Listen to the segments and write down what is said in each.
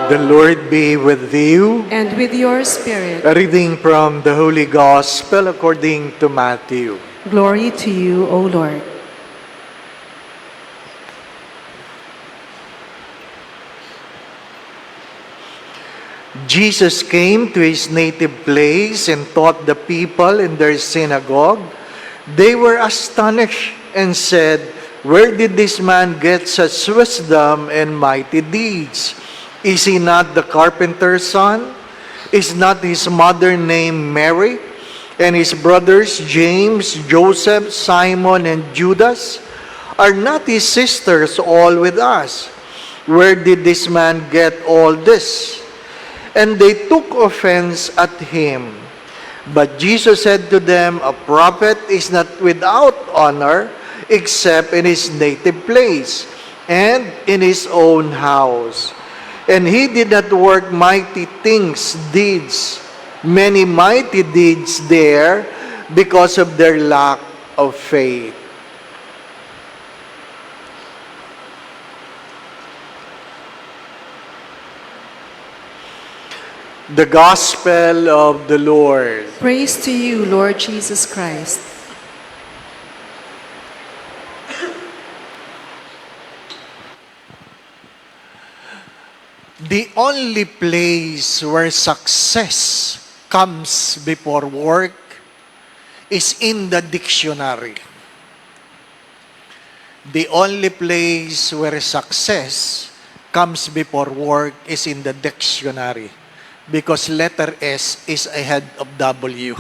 The Lord be with you. And with your spirit. A reading from the Holy Gospel according to Matthew. Glory to you, O Lord. Jesus came to his native place and taught the people in their synagogue. They were astonished and said, "Where did this man get such wisdom and mighty deeds? Is he not the carpenter's son? Is not his mother named Mary? And his brothers James, Joseph, Simon, and Judas? Are not his sisters all with us? Where did this man get all this?" And they took offense at him. But Jesus said to them, "A prophet is not without honor except in his native place and in his own house." And he did not work many mighty deeds there because of their lack of faith. The Gospel of the Lord. Praise to you, Lord Jesus Christ. The only place where success comes before work is in the dictionary. The only place where success comes before work is in the dictionary, because letter S is ahead of W.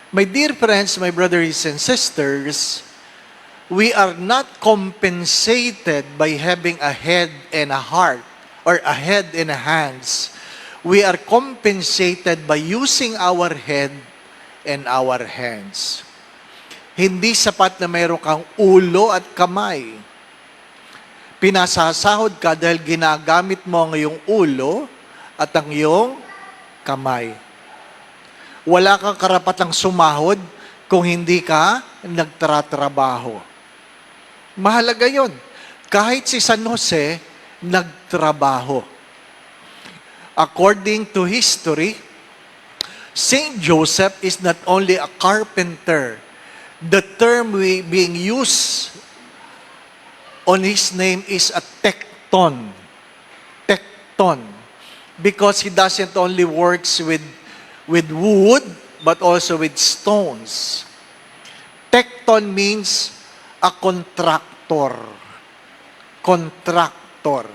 My dear friends, my brothers and sisters, we are not compensated by having a head and a heart, or a head and a hands. We are compensated by using our head and our hands. Hindi sapat na mayroon kang ulo at kamay. Pinasasahod ka dahil ginagamit mo ang iyong ulo at ang iyong kamay. Wala kang karapatang sumahod kung hindi ka nagtratrabaho. Mahalaga yon. Kahit si San Jose, nagtrabaho. According to history, Saint Joseph is not only a carpenter. The term being used on his name is a tekton. Tekton. Because he doesn't only works with wood, but also with stones. Tekton means a contractor. Contractor.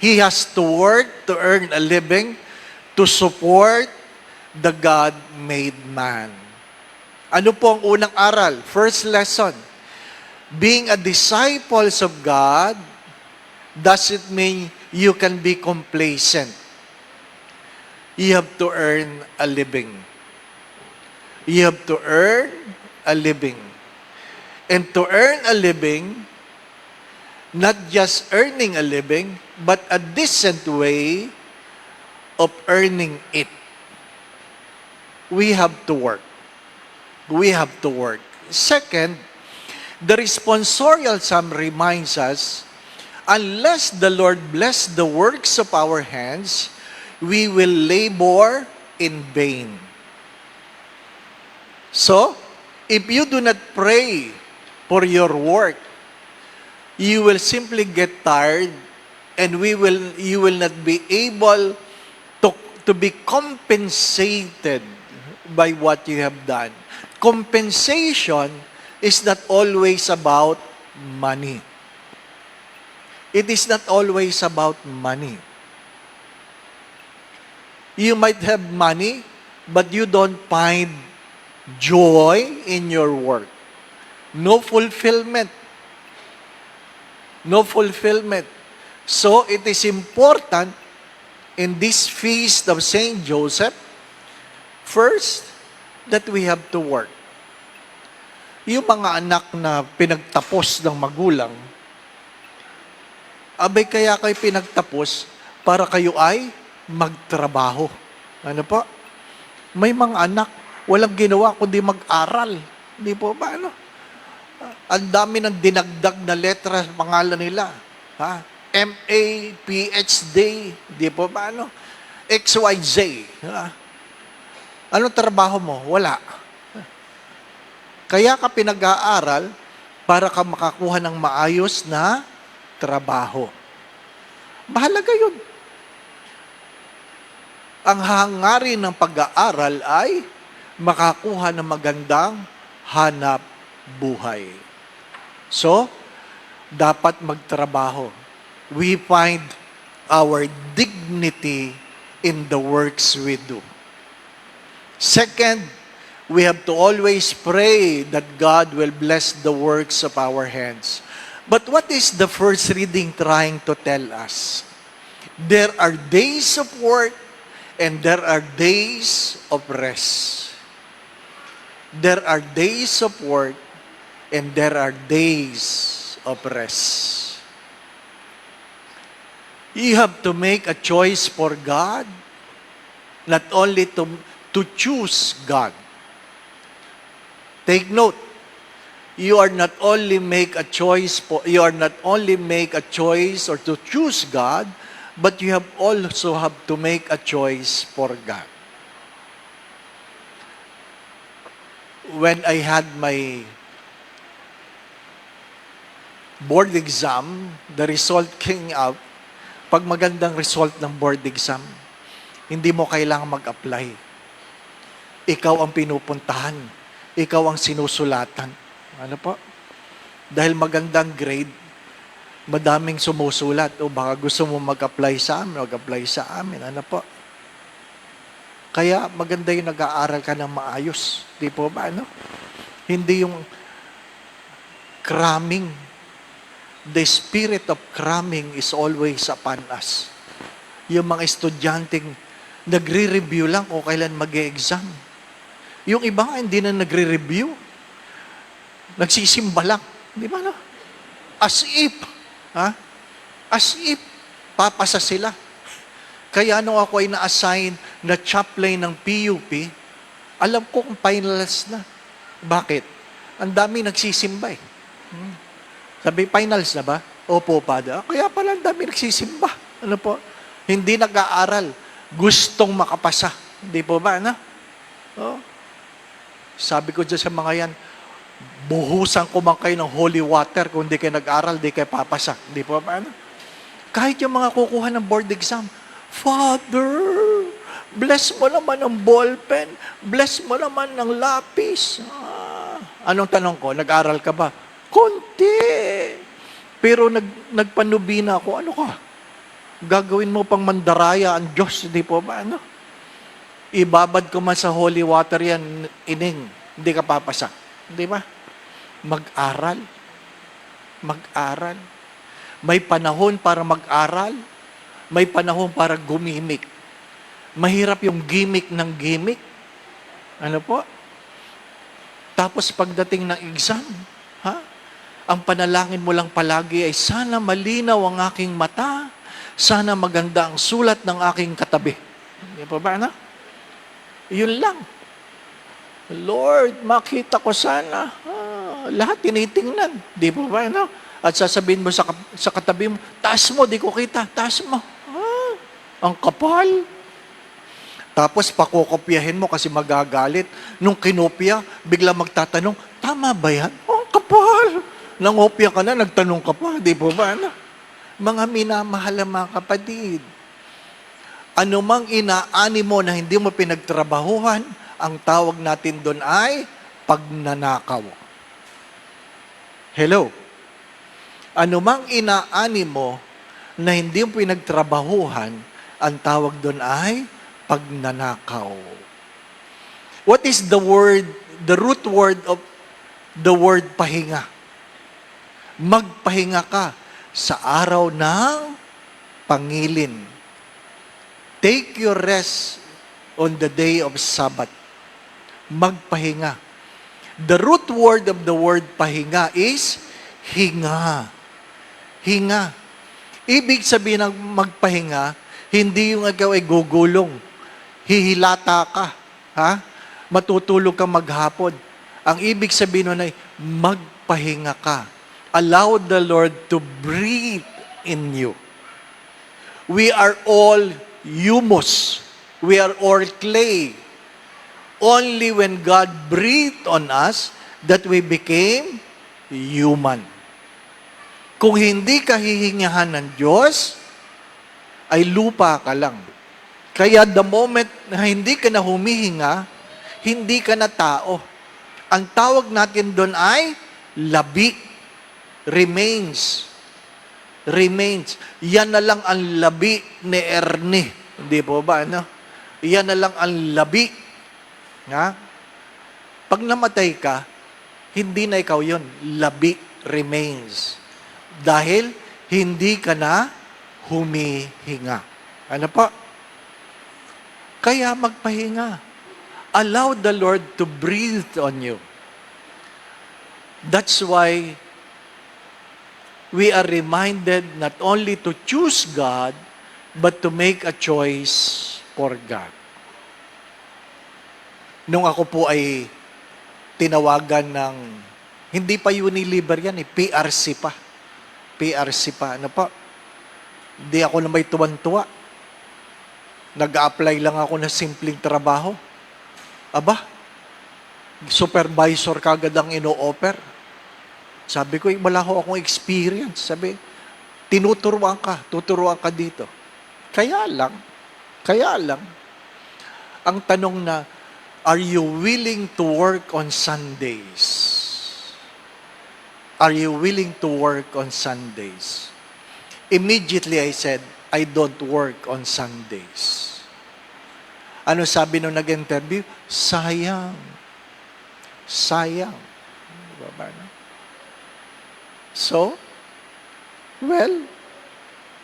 He has to work to earn a living to support the God-made man. Ano po ang unang aral? First lesson. Being a disciples of God doesn't mean you can be complacent. You have to earn a living. You have to earn a living. And to earn a living, not just earning a living, but a decent way of earning it. We have to work. We have to work. Second, the responsorial psalm reminds us, unless the Lord bless the works of our hands, we will labor in vain. So, if you do not pray for your work, you will simply get tired, and you will not be able to be compensated by what you have done. Compensation is not always about money. It is not always about money. You might have money, but you don't find joy in your work. No fulfillment. No fulfillment. So, it is important in this feast of Saint Joseph, first, that we have to work. Yung mga anak na pinagtapos ng magulang, abay kaya kayo pinagtapos para kayo ay magtrabaho. Ano po? May mga anak, walang ginawa kundi mag-aral. Hindi po ba? Ang dami ng dinagdag na letra sa pangalan nila. Ha? MA, PhD, di po ba ano? XYZ. Ha? Anong trabaho mo? Wala. Kaya ka pinag-aaral para ka makakuha ng maayos na trabaho. Mahalaga yun. Ang hangarin ng pag-aaral ay makakuha ng magandang hanap buhay. So, dapat magtrabaho. We find our dignity in the works we do. Second, we have to always pray that God will bless the works of our hands. But what is the first reading trying to tell us? There are days of work and there are days of rest. There are days of work and there are days of rest. You have to make a choice for God, not only to choose God. Take note, you are not only make a choice or to choose God, but you have also have to make a choice for God. When I had my board exam, the result came out. Pag magandang result ng board exam, hindi mo kailangang mag-apply. Ikaw ang pinupuntahan. Ikaw ang sinusulatan. Ano po? Dahil magandang grade, madaming sumusulat. O baka gusto mo mag-apply sa amin, mag-apply sa amin. Ano po? Kaya maganda yung nag-aaral ka ng maayos. Di po ba? Ano? Hindi yung cramming. The spirit of cramming is always upon us. Yung mga estudyanteng nagre-review lang o kailan mag-e-exam. Yung iba nga hindi na nagre-review. Nagsisimba lang. Di ba no? As if, papasa sila. Kaya nung ako ay na-assign na chaplain ng PUP, alam ko kung finals na. Bakit? Ang dami nagsisimba eh. Sabi, finals na ba? Opo, Pada. Kaya pala ang dami nagsisimba. Ano po? Hindi nag-aaral. Gustong makapasa. Hindi po ba, ano? Oh. Sabi ko dyan sa mga yan, buhusan ko man kayo ng holy water kung hindi kayo nag-aaral, hindi kayo papasa. Hindi po ba, ano? Kahit yung mga kukuha ng board exam, Father, bless mo naman ng ballpen, bless mo naman ng lapis. Anong tanong ko? Nag-aral ka ba? Konti. Pero nagpanubina ako, ano ka? Gagawin mo pang mandaraya ang Diyos, di po ba? Ano? Ibabad ko man sa holy water yan, ining, hindi ka papasa. Di ba? Mag-aral. Mag-aral. May panahon para mag-aral. May panahon para gumimik. Mahirap yung gimmick ng gimmick. Ano po? Tapos pagdating ng exam, ang panalangin mo lang palagi ay sana malinaw ang aking mata, sana maganda ang sulat ng aking katabi. Hindi pa ba na? Yun lang. Lord, makita ko sana. Lahat tinitingnan. Di pa ba na? At sasabihin mo sa katabi mo, taas mo, di ko kita, taas mo. Ang kapal. Tapos pakokopyahin mo kasi magagalit. Nung kinopya, bigla magtatanong, tama ba yan? Ang kapal. Nangopya ka na, nagtanong ka pa, di po ba? Mga minamahal mga kapatid, anumang inaani mo na hindi mo pinagtrabahuhan, ang tawag natin doon ay pagnanakaw. Hello? Anumang inaani mo na hindi mo pinagtrabahuhan, ang tawag doon ay pagnanakaw. What is the root word of the word pahinga? Magpahinga ka sa araw ng pangilin. Take your rest on the day of Sabbath. Magpahinga. The root word of the word pahinga is hinga. Hinga. Ibig sabihin ng magpahinga, hindi yung ikaw ay gugulong. Hihilata ka. Matutulog ka maghapon. Ang ibig sabihin nun ay magpahinga ka. Allow the Lord to breathe in you. We are all humus. We are all clay. Only when God breathed on us that we became human. Kung hindi ka hihingahan ng Diyos, ay lupa ka lang. Kaya the moment na hindi ka na humihinga, hindi ka na tao. Ang tawag natin doon ay labi. Remains. Remains. Yan na lang ang labi ni Ernie. Hindi po ba, ano? Yan na lang ang labi. Nga? Pag namatay ka, hindi na ikaw yon. Labi. Remains. Dahil hindi ka na humihinga. Ano pa? Kaya magpahinga. Allow the Lord to breathe on you. That's why we are reminded not only to choose God, but to make a choice for God. Nung ako po ay tinawagan ng, hindi pa Unilever yan, PRC pa. PRC pa. Ano pa? Hindi ako na may tuwan-tuwa. Nag-a-apply lang ako ng simpleng trabaho. Aba, supervisor kagad ang ino-offer. Sabi ko, wala ho akong experience. Sabi, tuturuan ka dito. Kaya lang, ang tanong na, are you willing to work on Sundays? Are you willing to work on Sundays? Immediately I said, I don't work on Sundays. Ano sabi nung nag-interview? Sayang. Sayang. Diba? So, well,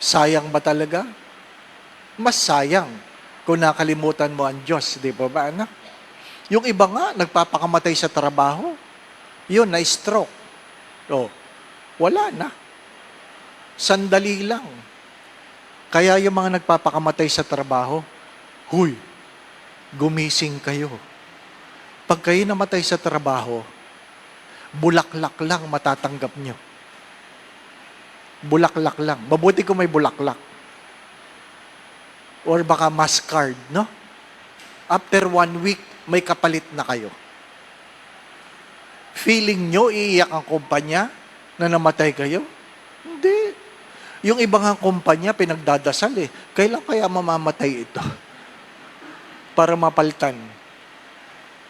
sayang ba talaga? Mas sayang kung nakalimutan mo ang Diyos. Di ba ba, anak? Yung iba nga, nagpapakamatay sa trabaho. Yun, na-stroke. O, wala na. Sandali lang. Kaya yung mga nagpapakamatay sa trabaho, huy, gumising kayo. Pag kayo namatay sa trabaho, bulaklak lang matatanggap nyo. Bulaklak lang. Mabuti kung may bulaklak. Or baka mascard, no? After 1 week, may kapalit na kayo. Feeling nyo, iiyak ang kumpanya na namatay kayo? Hindi. Yung ibang kumpanya, pinagdadasal eh. Kailan kaya mamamatay ito? Para mapalitan.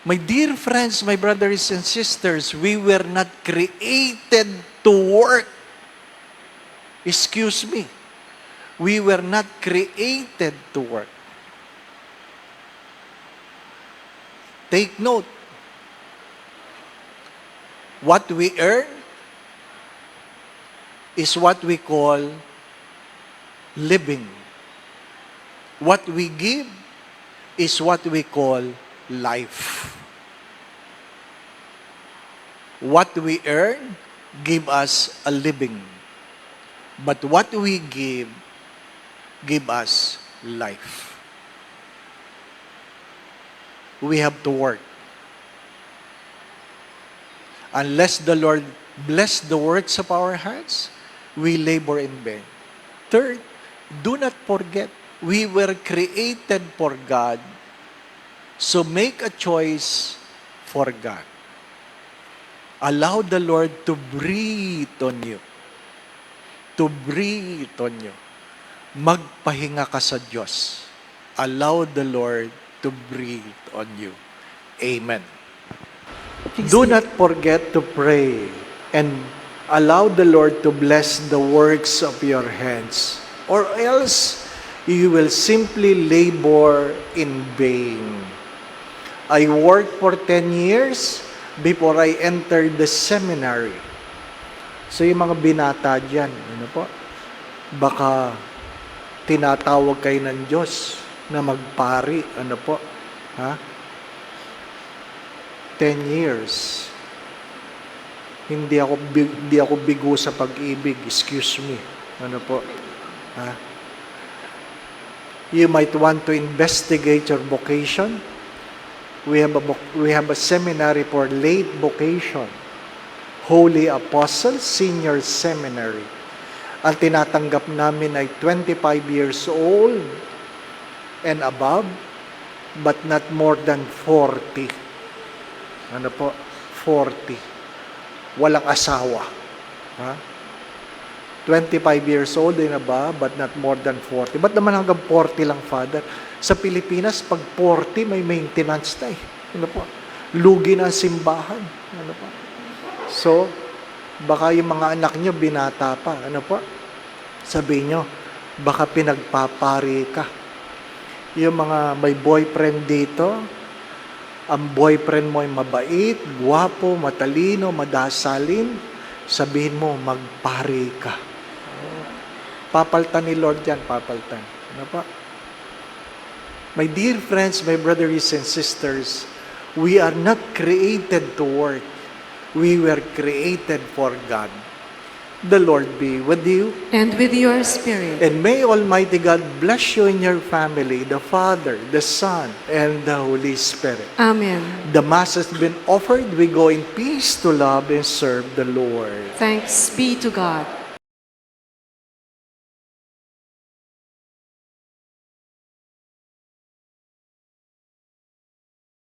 My dear friends, my brothers and sisters, we were not created to work. Excuse me. We were not created to work. Take note. What we earn is what we call living. What we give is what we call life. What we earn give us a living. But what we give us life. We have to work. Unless the Lord bless the works of our hands, we labor in vain. Third, do not forget, we were created for God. So make a choice for God. Allow the Lord to breathe on you. To breathe on you. Magpahinga ka sa Diyos. Allow the Lord to breathe on you. Amen. Do not forget to pray and allow the Lord to bless the works of your hands, or else you will simply labor in vain. I worked for 10 years before I entered the seminary. So yung mga binata dyan, ano po, baka tinatawag kayo ng Diyos na magpari, ano po, ha? 10 years. Hindi ako bigo sa pag-ibig, excuse me. Ano po? Ha? You might want to investigate your vocation. We have a seminary for late vocation. Holy Apostle Senior Seminary. Ang tinatanggap namin ay 25 years old and above, but not more than 40. Ano po? 40. Walang asawa. Ha? 25 years old and above, but not more than 40. Ba't naman hanggang 40 lang, Father? Sa Pilipinas, pag 40, may maintenance na eh. Ano po? Lugi na ang simbahan. Ano po? So, baka yung mga anak nyo, binata pa. Ano po? Sabihin nyo, baka pinagpapari ka. Yung mga may boyfriend dito, ang boyfriend mo ay mabait, guwapo, matalino, madasalin, sabihin mo, magpari ka. Papaltan ni Lord yan, papaltan. Ano pa? My dear friends, my brothers and sisters, we are not created to work. We were created for God. The Lord be with you. And with your spirit. And may Almighty God bless you and your family, the Father, the Son, and the Holy Spirit. Amen. The Mass has been offered. We go in peace to love and serve the Lord. Thanks be to God.